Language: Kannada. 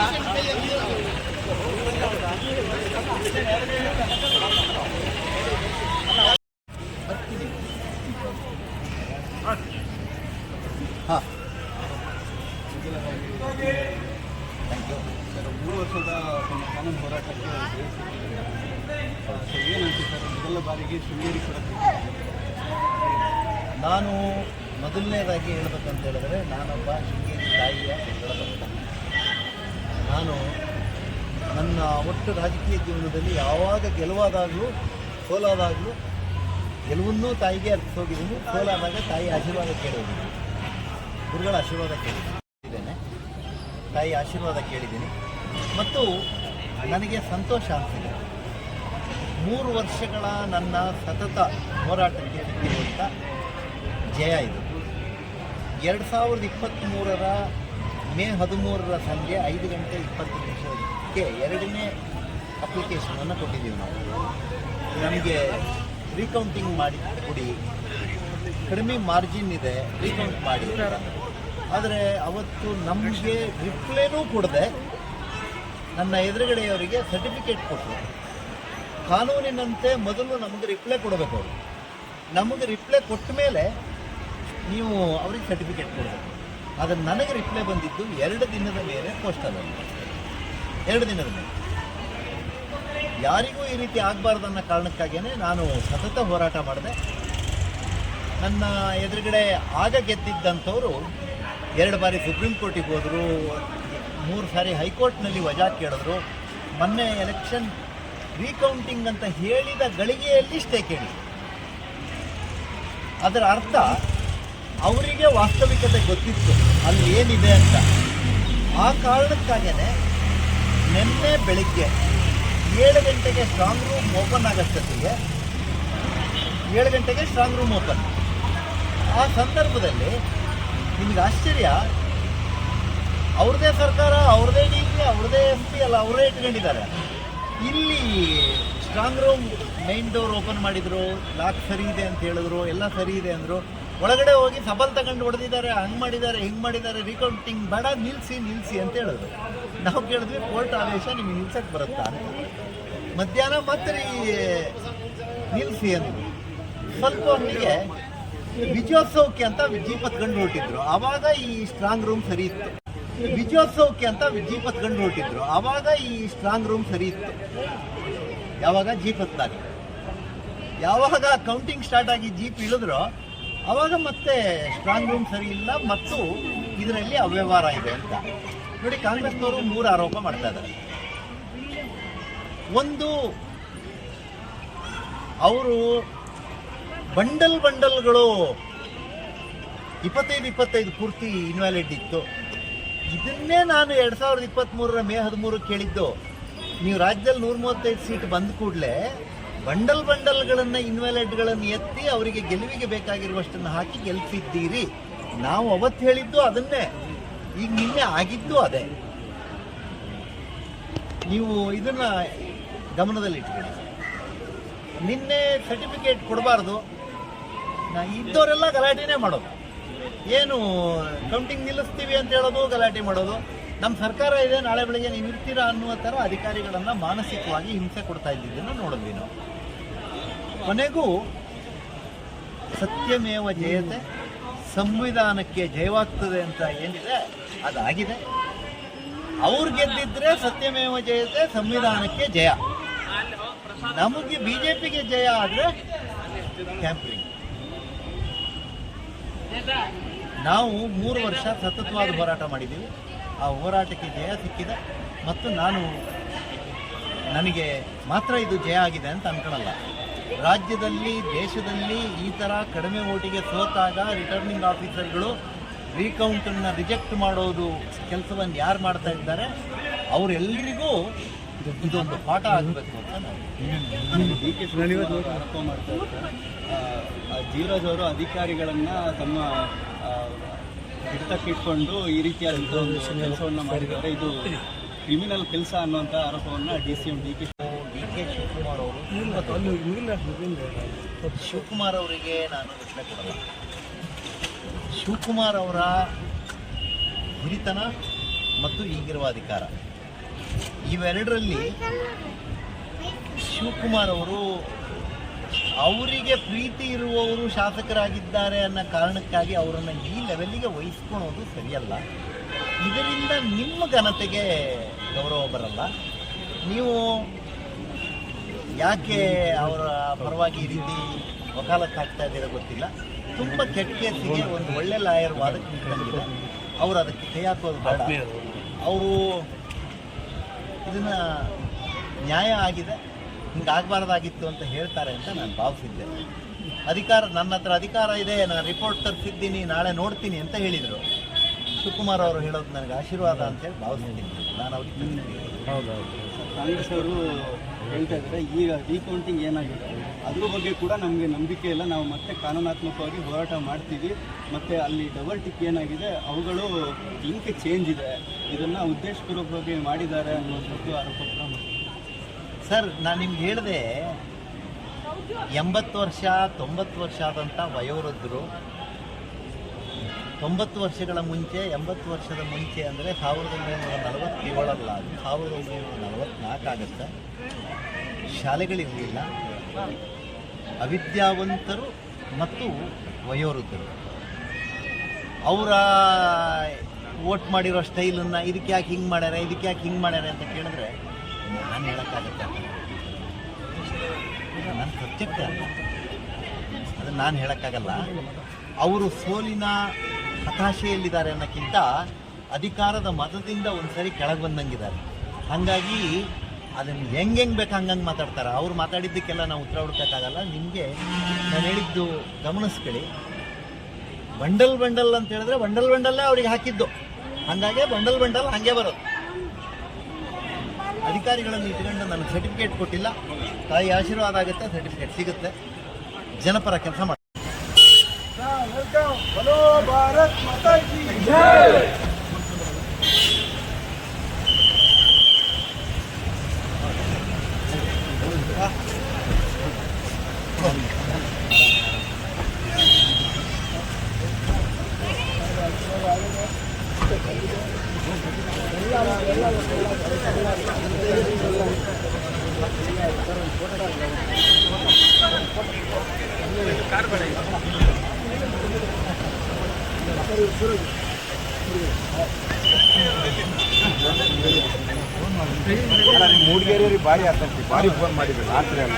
ಹಾಂ, ಥ್ಯಾಂಕ್ ಯು ಸರ್. 3 ವರ್ಷದ ಕಾನೂನು ಹೋರಾಟಕ್ಕೆ ಏನಂತ ಸರ್, ಮೊದಲ ಬಾರಿಗೆ ಶೃಂಗೇರಿ ಕೂಡ ನಾನು ಮೊದಲನೇದಾಗಿ ಹೇಳ್ಬೇಕಂತ ಹೇಳಿದ್ರೆ, ನಾನೊಬ್ಬ ಶೃಂಗೇರಿ ತಾಯಿಯ ಬೆಳಬಂತ. ನಾನು ನನ್ನ ಒಟ್ಟು ರಾಜಕೀಯ ಜೀವನದಲ್ಲಿ ಯಾವಾಗ ಗೆಲುವಾದಾಗಲೂ ಸೋಲಾದಾಗಲೂ ಗೆಲುವನ್ನೂ ತಾಯಿಗೆ ಅರ್ಪಿಸೋಗಿದ್ದೀನಿ, ಸೋಲಾದಾಗ ತಾಯಿ ಆಶೀರ್ವಾದ ಕೇಳಿದ್ದೀನಿ, ಗುರುಗಳ ಆಶೀರ್ವಾದ ಕೇಳಿದ್ದೇನೆ, ತಾಯಿ ಆಶೀರ್ವಾದ ಕೇಳಿದ್ದೀನಿ. ಮತ್ತು ನನಗೆ ಸಂತೋಷ ಅನಿಸಿದೆ, 3 ವರ್ಷಗಳ ನನ್ನ ಸತತ ಹೋರಾಟಕ್ಕೆ ಸಿಕ್ಕಿರುವಂಥ ಜಯ ಇದು. 2023 ಮೇ 13 ಸಂಜೆ 5 ಗಂಟೆ 20 ನಿಮಿಷಕ್ಕೆ 2ನೇ ಅಪ್ಲಿಕೇಶನನ್ನು ಕೊಟ್ಟಿದ್ದೀವಿ ನಾವು. ನಮಗೆ ರೀಕೌಂಟಿಂಗ್ ಮಾಡಿ ಕೊಡಿ, ಕಡಿಮೆ ಮಾರ್ಜಿನ್ ಇದೆ, ರೀಕೌಂಟ್ ಮಾಡಿ. ಆದರೆ ಅವತ್ತು ನಮಗೆ ರಿಪ್ಲೈನೂ ಕೊಡದೆ ನನ್ನ ಎದುರುಗಡೆಯವರಿಗೆ ಸರ್ಟಿಫಿಕೇಟ್ ಕೊಟ್ಟರು. ಕಾನೂನಿನಂತೆ ಮೊದಲು ನಮಗೆ ರಿಪ್ಲೈ ಕೊಡಬೇಕು ಅವರು. ನಮಗೆ ರಿಪ್ಲೈ ಕೊಟ್ಟ ಮೇಲೆ ನೀವು ಅವ್ರಿಗೆ ಸರ್ಟಿಫಿಕೇಟ್ ಕೊಡಬೇಕು. ಆದರೆ ನನಗೆ ರಿಪ್ಲೈ ಬಂದಿದ್ದು 2 ದಿನದ ಮೇಲೆ ಪೋಸ್ಟಲ್ಲಿ, 2 ದಿನದ ಮೇಲೆ. ಯಾರಿಗೂ ಈ ರೀತಿ ಆಗಬಾರ್ದನ್ನೋ ಕಾರಣಕ್ಕಾಗಿಯೇ ನಾನು ಸತತ ಹೋರಾಟ ಮಾಡಿದೆ. ನನ್ನ ಎದುರುಗಡೆ ಆಗ ಗೆದ್ದಿದ್ದಂಥವರು 2 ಬಾರಿ ಸುಪ್ರೀಂ ಕೋರ್ಟಿಗೆ ಹೋದರು, 3 ಸಾರಿ ಹೈಕೋರ್ಟ್ನಲ್ಲಿ ವಜಾ ಕೇಳಿದ್ರು. ಮೊನ್ನೆ ಎಲೆಕ್ಷನ್ ರೀಕೌಂಟಿಂಗ್ ಅಂತ ಹೇಳಿದ ಗಳಿಗೆಯಲ್ಲಿ ಸ್ಟೇ ಕೇಳಿ. ಅದರ ಅರ್ಥ ಅವರಿಗೆ ವಾಸ್ತವಿಕತೆ ಗೊತ್ತಿತ್ತು ಅಲ್ಲಿ ಏನಿದೆ ಅಂತ. ಆ ಕಾರಣಕ್ಕಾಗೇ ನಿನ್ನೆ ಬೆಳಿಗ್ಗೆ 7 ಗಂಟೆಗೆ ಸ್ಟ್ರಾಂಗ್ ರೂಮ್ ಓಪನ್ ಆಗೋಷ್ಟೊತ್ತಿಗೆ 7 ಗಂಟೆಗೆ ಸ್ಟ್ರಾಂಗ್ ರೂಮ್ ಓಪನ್. ಆ ಸಂದರ್ಭದಲ್ಲಿ ನಿಮಗೆ ಆಶ್ಚರ್ಯ, ಅವ್ರದ್ದೇ ಸರ್ಕಾರ, ಅವ್ರದ್ದೇ ಡಿ ಸಿ, ಅವ್ರದ್ದೇ ಎಸ್ ಪಿ ಎಲ್ಲ ಅವರೇ ಇಟ್ಕೊಂಡಿದ್ದಾರೆ. ಇಲ್ಲಿ strong room main door open ಮಾಡಿದರು, ಲಾಕ್ ಸರಿ ಇದೆ ಅಂತ ಹೇಳಿದ್ರು, ಎಲ್ಲ ಸರಿ ಇದೆ ಅಂದರು. ಒಳಗಡೆ ಹೋಗಿ ಸಬಲ್ ತಗೊಂಡು ಹೊಡೆದಿದ್ದಾರೆ, ಹಂಗೆ ಮಾಡಿದ್ದಾರೆ, ಹಿಂಗೆ ಮಾಡಿದ್ದಾರೆ, ರೀಕೌಂಟಿಂಗ್ ಬೇಡ, ನಿಲ್ಲಿಸಿ ಅಂತ ಹೇಳಿದ್ರು. ನಾವು ಕೇಳಿದ್ವಿ ಕೋರ್ಟ್ ಆದೇಶ ನಿಮಗೆ ನಿಲ್ಸಕ್ಕೆ ಬರುತ್ತಾ ಅಂತ. ಮಧ್ಯಾಹ್ನ ಮತ್ತೆ ನಿಲ್ಲಿಸಿ ಅಂದರು. ಸ್ವಲ್ಪ ಹೊತ್ತಿಗೆ ವಿಜಯೋತ್ಸವಕ್ಕೆ ಅಂತ ಜೀಪ್ ಹತ್ಕೊಂಡು ಹೊರಟಿದ್ರು. ಆವಾಗ ಈ ಸ್ಟ್ರಾಂಗ್ ರೂಮ್ ಸರಿ ಇತ್ತು. ವಿಜಯೋತ್ಸವಕ್ಕೆ ಅಂತ ಜೀಪ್ ಹತ್ಕೊಂಡು ಹೊರಟಿದ್ರು. ಆವಾಗ ಈ ಸ್ಟ್ರಾಂಗ್ ರೂಮ್ ಸರಿ ಇತ್ತು. ಯಾವಾಗ ಜೀಪ್ ಹತ್ತಿದಾಗ, ಯಾವಾಗ ಕೌಂಟಿಂಗ್ ಸ್ಟಾರ್ಟ್ ಆಗಿ ಜೀಪ್ ಇಳಿದ್ರು ಆವಾಗ ಮತ್ತೆ ಸ್ಟ್ರಾಂಗ್ ರೂಮ್ ಸರಿ ಇಲ್ಲ ಮತ್ತು ಇದರಲ್ಲಿ ಅವ್ಯವಹಾರ ಇದೆ ಅಂತ. ನೋಡಿ, ಕಾಂಗ್ರೆಸ್ನವರು 3 ಆರೋಪ ಮಾಡ್ತಾ ಇದ್ದಾರೆ. ಒಂದು, ಅವರು ಬಂಡಲ್ಗಳು 25 ಪೂರ್ತಿ ಇನ್ವ್ಯಾಲಿಡ್ ಇತ್ತು. ಇದನ್ನೇ ನಾನು 2023 ಮೇ 13 ಕೇಳಿದ್ದು. ನೀವು ರಾಜ್ಯದಲ್ಲಿ 135 ಸೀಟ್ ಬಂದ ಕೂಡಲೇ ಬಂಡಲ್ಗಳನ್ನು ಇನ್ವ್ಯಾಲಿಡ್ಗಳನ್ನು ಎತ್ತಿ ಅವರಿಗೆ ಗೆಲುವಿಗೆ ಬೇಕಾಗಿರುವಷ್ಟನ್ನು ಹಾಕಿ ಗೆಲ್ಲಿಸಿದ್ದೀರಿ. ನಾವು ಅವತ್ತು ಹೇಳಿದ್ದು ಅದನ್ನೇ, ಈಗ ನಿನ್ನೆ ಆಗಿದ್ದು ಅದೇ. ನೀವು ಇದನ್ನ ಗಮನದಲ್ಲಿ ಇಟ್ಕೊಳ್ಳಿ. ನಿನ್ನೆ ಸರ್ಟಿಫಿಕೇಟ್ ಕೊಡಬಾರ್ದು, ಇದ್ದವರೆಲ್ಲ ಗಲಾಟೆನೇ ಮಾಡೋದು. ಏನು ಕೌಂಟಿಂಗ್ ನಿಲ್ಲಿಸ್ತೀವಿ ಅಂತ ಹೇಳೋದು, ಗಲಾಟೆ ಮಾಡೋದು. ನಮ್ಮ ಸರ್ಕಾರ ಇದೆ, ನಾಳೆ ಬೆಳಗ್ಗೆ ನೀವು ಇರ್ತೀರಾ ಅನ್ನುವ ಥರ ಅಧಿಕಾರಿಗಳನ್ನು ಮಾನಸಿಕವಾಗಿ ಹಿಂಸೆ ಕೊಡ್ತಾ ಇದ್ದಿದ್ದನ್ನು ನೋಡಿದ್ವಿ ನಾವು. ಕೊನೆಗೂ ಸತ್ಯಮೇವ ಜಯತೆ, ಸಂವಿಧಾನಕ್ಕೆ ಜಯವಾಗ್ತದೆ ಅಂತ ಏನಿದೆ ಅದಾಗಿದೆ. ಅವ್ರು ಗೆದ್ದಿದ್ರೆ ಸತ್ಯಮೇವ ಜಯತೆ, ಸಂವಿಧಾನಕ್ಕೆ ಜಯ. ನಮಗೆ ಬಿಜೆಪಿಗೆ ಜಯ ಆದರೆ ಟ್ಯಾಂಪರಿಂಗ್. ನಾವು 3 ವರ್ಷ ಸತತವಾದ ಹೋರಾಟ ಮಾಡಿದ್ದೀವಿ. ಆ ಹೋರಾಟಕ್ಕೆ ಜಯ ಸಿಕ್ಕಿದೆ. ಮತ್ತು ನನಗೆ ಮಾತ್ರ ಇದು ಜಯ ಆಗಿದೆ ಅಂತ ಅನ್ಕೊಳ್ಳಲ್ಲ. ರಾಜ್ಯದಲ್ಲಿ, ದೇಶದಲ್ಲಿ ಈ ಥರ ಕಡಿಮೆ ಓಟಿಗೆ ಸೋತಾಗ ರಿಟರ್ನಿಂಗ್ ಆಫೀಸರ್ಗಳು ರೀಕೌಂಟನ್ನು ರಿಜೆಕ್ಟ್ ಮಾಡೋದು ಕೆಲಸವನ್ನು ಯಾರು ಮಾಡ್ತಾ ಇದ್ದಾರೆ ಅವರೆಲ್ಲರಿಗೂ ಇದೊಂದು ಪಾಠ ಆಗಬೇಕು ಅಂತ ನಾವು. ಡಿ ಕೆ ಶಿವಕುಮಾರ್ ಅವರು ಆರೋಪ ಮಾಡ್ತಾ ಇದ್ದಾರೆ, ಜೀವರಾಜ್ ಅವರು ಅಧಿಕಾರಿಗಳನ್ನು ತಮ್ಮ ಹಿಡಿತಕ್ಕಿಟ್ಕೊಂಡು ಈ ರೀತಿಯಾದಂಥ ಒಂದು ಕೆಲಸವನ್ನು ಮಾಡಿದ್ದಾರೆ, ಇದು ಕ್ರಿಮಿನಲ್ ಕೆಲಸ ಅನ್ನುವಂಥ ಆರೋಪವನ್ನು DCM ಡಿ ಕೆ ಶಿವಕುಮಾರ್ ಅವರು, ಶಿವಕುಮಾರ್ ಅವರಿಗೆ ನಾನು ಪ್ರಶ್ನೆ ಕೊಡಲ್ಲ. ಶಿವಕುಮಾರ್ ಅವರ ಹಿರಿತನ ಮತ್ತು ಈಗಿರುವ ಅಧಿಕಾರ ಇವೆರಡರಲ್ಲಿ ಶಿವಕುಮಾರ್ ಅವರು ಅವರಿಗೆ ಪ್ರೀತಿ ಇರುವವರು ಶಾಸಕರಾಗಿದ್ದಾರೆ ಅನ್ನೋ ಕಾರಣಕ್ಕಾಗಿ ಅವರನ್ನು ಈ ಲೆವೆಲ್ಲಿಗೆ ವಹಿಸ್ಕೊಳೋದು ಸರಿಯಲ್ಲ. ಇದರಿಂದ ನಿಮ್ಮ ಘನತೆಗೆ ಗೌರವ ಬರಲ್ಲ. ನೀವು ಯಾಕೆ ಅವರ ಪರವಾಗಿ ಈ ರೀತಿ ವಕಾಲತ್ತು ಹಾಕ್ತಾ ಇದ್ದೀರೋ ಗೊತ್ತಿಲ್ಲ. ತುಂಬ ಕೆಟ್ಟ ಕೇಸಿಗೆ ಒಂದು ಒಳ್ಳೆ ಲಾಯರ್ ವಾದಕ್ಕೆ ನಿಂತಿದೆ. ಅವರು ಅದಕ್ಕೆ ಕೈ ಹಾಕೋದು ಬೇಡ. ಅವರು ಇದನ್ನು ನ್ಯಾಯ ಆಗಿದೆ, ಹಿಂಗಾಗಬಾರ್ದಾಗಿತ್ತು ಅಂತ ಹೇಳ್ತಾರೆ ಅಂತ ನಾನು ಭಾವಿಸಿದ್ದೆ. ನನ್ನ ಹತ್ರ ಅಧಿಕಾರ ಇದೆ, ನಾನು ರಿಪೋರ್ಟ್ ತರಿಸಿದ್ದೀನಿ, ನಾಳೆ ನೋಡ್ತೀನಿ ಅಂತ ಹೇಳಿದರು. ಶಿವಕುಮಾರ್ ಅವರು ಹೇಳೋದು ನನಗೆ ಆಶೀರ್ವಾದ ಅಂತೇಳಿ ಭಾವಿಸ್ತೀನಿ. ನಾನು ಅವ್ರಿಗೆ ಕಾಂಗ್ರೆಸ್ ಅವರು ಹೇಳ್ತಾ ಇದ್ದಾರೆ ಈಗ ರೀಕೌಂಟಿಂಗ್ ಏನಾಗಿದೆ ಅದ್ರ ಬಗ್ಗೆ ಕೂಡ ನಮಗೆ ನಂಬಿಕೆ ಇಲ್ಲ, ನಾವು ಮತ್ತೆ ಕಾನೂನಾತ್ಮಕವಾಗಿ ಹೋರಾಟ ಮಾಡ್ತೀವಿ, ಮತ್ತು ಅಲ್ಲಿ ಡಬಲ್ ಟಿಕ್ ಏನಾಗಿದೆ ಅವುಗಳು ಲಿಂಕ್ ಚೇಂಜ್ ಇದೆ, ಇದನ್ನು ಉದ್ದೇಶಪೂರ್ವಕವಾಗಿ ಮಾಡಿದ್ದಾರೆ ಅನ್ನೋದು ಆರೋಪ. ಸರ್, ನಾನು ನಿಮ್ಗೆ ಹೇಳಿದೆ 80 ವರ್ಷ 90 ವರ್ಷ ಆದಂಥ ವಯೋವೃದ್ಧರು 90 ವರ್ಷಗಳ ಮುಂಚೆ 80 ವರ್ಷದ ಮುಂಚೆ ಅಂದರೆ 1947 ಅಲ್ಲ, 1944 ಆಗುತ್ತೆ. ಶಾಲೆಗಳಿರಲಿಲ್ಲ, ಅವಿದ್ಯಾವಂತರು ಮತ್ತು ವಯೋವೃದ್ಧರು ಅವರ ವೋಟ್ ಮಾಡಿರೋ ಸ್ಟೈಲನ್ನು ಇದಕ್ಕೆ ಯಾಕೆ ಹಿಂಗೆ ಮಾಡ್ಯಾರೆ ಅಂತ ಕೇಳಿದ್ರೆ ನಾನು ಹೇಳೋಕ್ಕಾಗತ್ತೆ. ನನ್ನ ಸಬ್ಜೆಕ್ಟ್ ಅಲ್ಲ, ಅದನ್ನು ನಾನು ಹೇಳೋಕ್ಕಾಗಲ್ಲ. ಅವರು ಸೋಲಿನ ಹತಾಶೆಯಲ್ಲಿದ್ದಾರೆ ಅನ್ನೋಕ್ಕಿಂತ ಅಧಿಕಾರದ ಮತದಿಂದ ಒಂದು ಸರಿ ಕೆಳಗೆ ಬಂದಂಗಿದ್ದಾರೆ. ಹಾಗಾಗಿ ಅದನ್ನು ಹೆಂಗೆ ಬೇಕು ಹಂಗಂಗೆ ಮಾತಾಡ್ತಾರೆ. ಅವ್ರು ಮಾತಾಡಿದ್ದಕ್ಕೆಲ್ಲ ನಾವು ಉತ್ತರ ಹುಡುಕೋಕ್ಕಾಗಲ್ಲ. ನಿಮಗೆ ನಾನು ಹೇಳಿದ್ದು ಗಮನಿಸ್ಕೊಳ್ಳಿ. ಬಂಡಲ್ ಅಂತ ಹೇಳಿದ್ರೆ ಬಂಡಲ್ಲೇ ಅವ್ರಿಗೆ ಹಾಕಿದ್ದು, ಹಾಗಾಗಿ ಬಂಡಲ್ ಹಾಗೆ ಬರೋದು. ಅಧಿಕಾರಿಗಳನ್ನು ಇಟ್ಕೊಂಡು ನನಗೆ ಸರ್ಟಿಫಿಕೇಟ್ ಕೊಟ್ಟಿಲ್ಲ, ತಾಯಿ ಆಶೀರ್ವಾದ ಆಗುತ್ತೆ, ಸರ್ಟಿಫಿಕೇಟ್ ಸಿಗುತ್ತೆ. ಜನಪರ ಕೆಲಸ ಮಾಡಿ. ಭಾರತ್ ಮಾತಾ ಕಿ ಜೈ. ಮೂಡಿಗೆರೆಯವ್ರಿಗೆ ಭಾರಿ ಆಸಕ್ತಿ, ಭಾರಿ ಫೋನ್ ಮಾಡಿದ್ರು ರಾತ್ರಿ ಅಲ್ಲ.